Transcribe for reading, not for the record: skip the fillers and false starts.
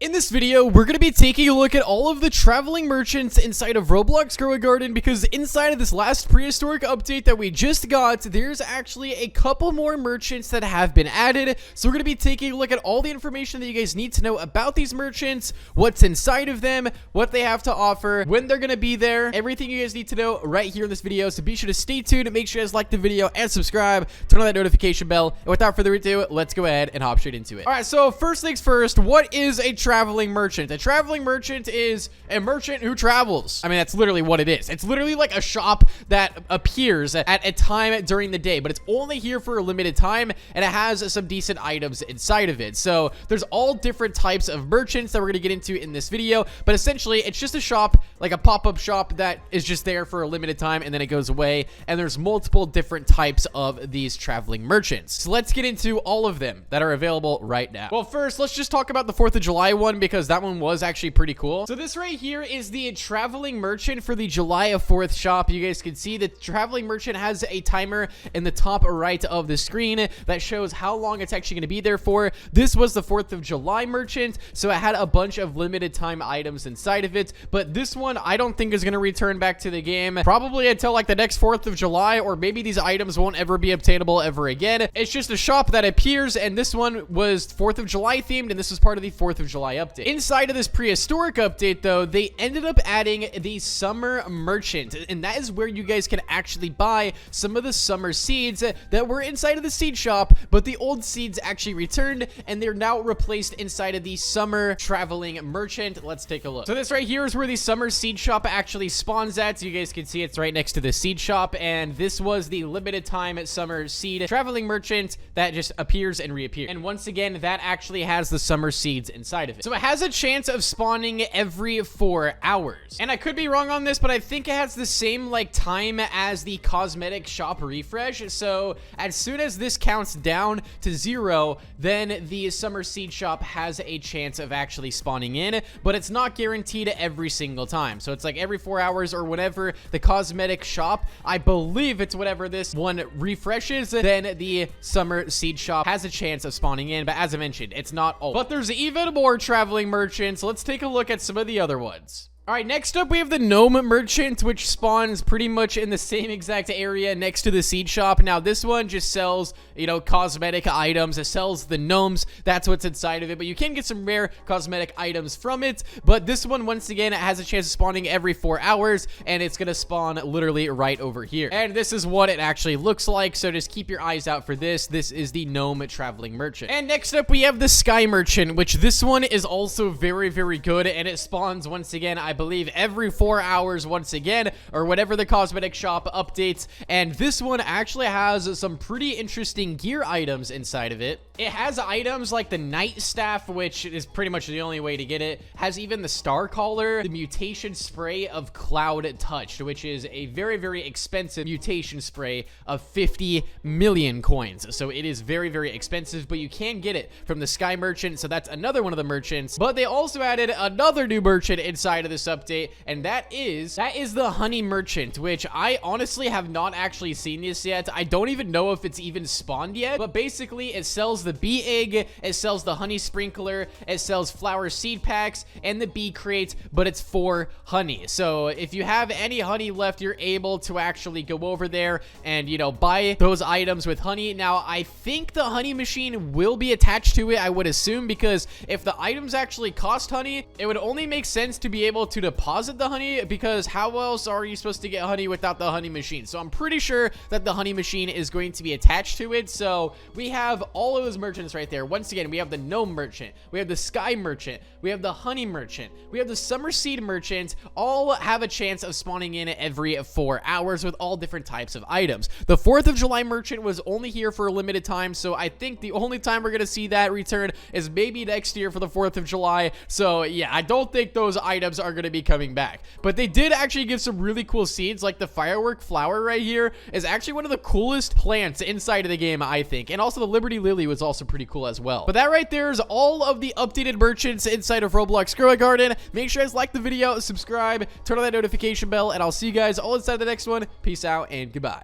In this video, we're going to be taking a look at all of the traveling merchants inside of Roblox Grow a Garden, because inside of this last prehistoric update that we just got, there's actually a couple more merchants that have been added. So we're going to be taking a look at all the information that you guys need to know about these merchants, what's inside of them, what they have to offer, when they're going to be there, everything you guys need to know right here in this video. So be sure to stay tuned, make sure you guys like the video and subscribe, turn on that notification bell, and without further ado, let's go ahead and hop straight into it. All right, so first things first, what is a traveling merchant? A traveling merchant is a merchant who travels. I mean, that's literally what it is. It's literally like a shop that appears at a time during the day, but it's only here for a limited time, and it has some decent items inside of it. So there's all different types of merchants that we're going to get into in this video, but essentially it's just a shop, like a pop-up shop that is just there for a limited time and then it goes away, and there's multiple different types of these traveling merchants. So let's get into all of them that are available right now. Well, first, let's just talk about the 4th of July one, because that one was actually pretty cool. So this right here is the traveling merchant for the July 4th shop. You guys can see the traveling merchant has a timer in the top right of the screen that shows how long it's actually going to be there for. This was the 4th of July merchant, so it had a bunch of limited time items inside of it, but this one I don't think is going to return back to the game probably until like the next 4th of July, or maybe these items won't ever be obtainable ever again. It's just a shop that appears, and this one was 4th of July themed, and this was part of the 4th of July update. Inside of this prehistoric update, though, they ended up adding the summer merchant, and that is where you guys can actually buy some of the summer seeds that were inside of the seed shop, but the old seeds actually returned, and they're now replaced inside of the summer traveling merchant. Let's take a look. So this right here is where the summer seed shop actually spawns at. So you guys can see it's right next to the seed shop, and this was the limited time summer seed traveling merchant that just appears and reappears. And once again, that actually has the summer seeds inside of it. So it has a chance of spawning every 4 hours. And I could be wrong on this, but I think it has the same like time as the cosmetic shop refresh. So as soon as this counts down to 0, then the summer seed shop has a chance of actually spawning in, but it's not guaranteed every single time. So it's like every 4 hours or whenever the cosmetic shop, I believe it's whatever this one refreshes, then the summer seed shop has a chance of spawning in. But as I mentioned, it's not all. But there's even more traveling merchants. Let's take a look at some of the other ones. All right, next up we have the Gnome merchant, which spawns pretty much in the same exact area next to the seed shop. Now this one just sells, you know, cosmetic items. It sells the gnomes. That's what's inside of it, but you can get some rare cosmetic items from it. But this one, once again, it has a chance of spawning every 4 hours, and it's gonna spawn literally right over here. And this is what it actually looks like, so just keep your eyes out for this. This is the Gnome traveling merchant. And next up we have the Sky merchant, which this one is also very, very good, and it spawns once again, I believe every 4 hours once again, or whatever the cosmetic shop updates. And this one actually has some pretty interesting gear items inside of it. It has items like the night staff, which is pretty much the only way to get it. Has even the star collar, the mutation spray of Cloud Touched, which is a very, very expensive mutation spray of 50 million coins. So it is very, very expensive, but you can get it from the Sky merchant. So that's another one of the merchants. But they also added another new merchant inside of this update, and that is the honey merchant, which I honestly have not actually seen this yet. I don't even know if it's even spawned yet, but basically it sells the bee egg, it sells the honey sprinkler, it sells flower seed packs, and the bee crate, but it's for honey. So if you have any honey left, you're able to actually go over there and, you know, buy those items with honey. Now I think the honey machine will be attached to it, I would assume, because if the items actually cost honey, it would only make sense to be able to deposit the honey, because how else are you supposed to get honey without the honey machine? So I'm pretty sure that the honey machine is going to be attached to it. So we have all of those merchants right there. Once again, we have the Gnome merchant, we have the Sky merchant, we have the honey merchant, we have the summer seed merchant. All have a chance of spawning in every 4 hours with all different types of items. The 4th of July merchant was only here for a limited time, so I think the only time we're gonna see that return is maybe next year for the 4th of July. So yeah, I don't think those items are gonna be coming back. But they did actually give some really cool seeds, like the firework flower right here is actually one of the coolest plants inside of the game, I think. And also the Liberty Lily was also pretty cool as well. But that right there is all of the updated merchants inside of Roblox Grow a Garden. Make sure you guys like the video, subscribe, turn on that notification bell, and I'll see you guys all inside the next one. Peace out and goodbye.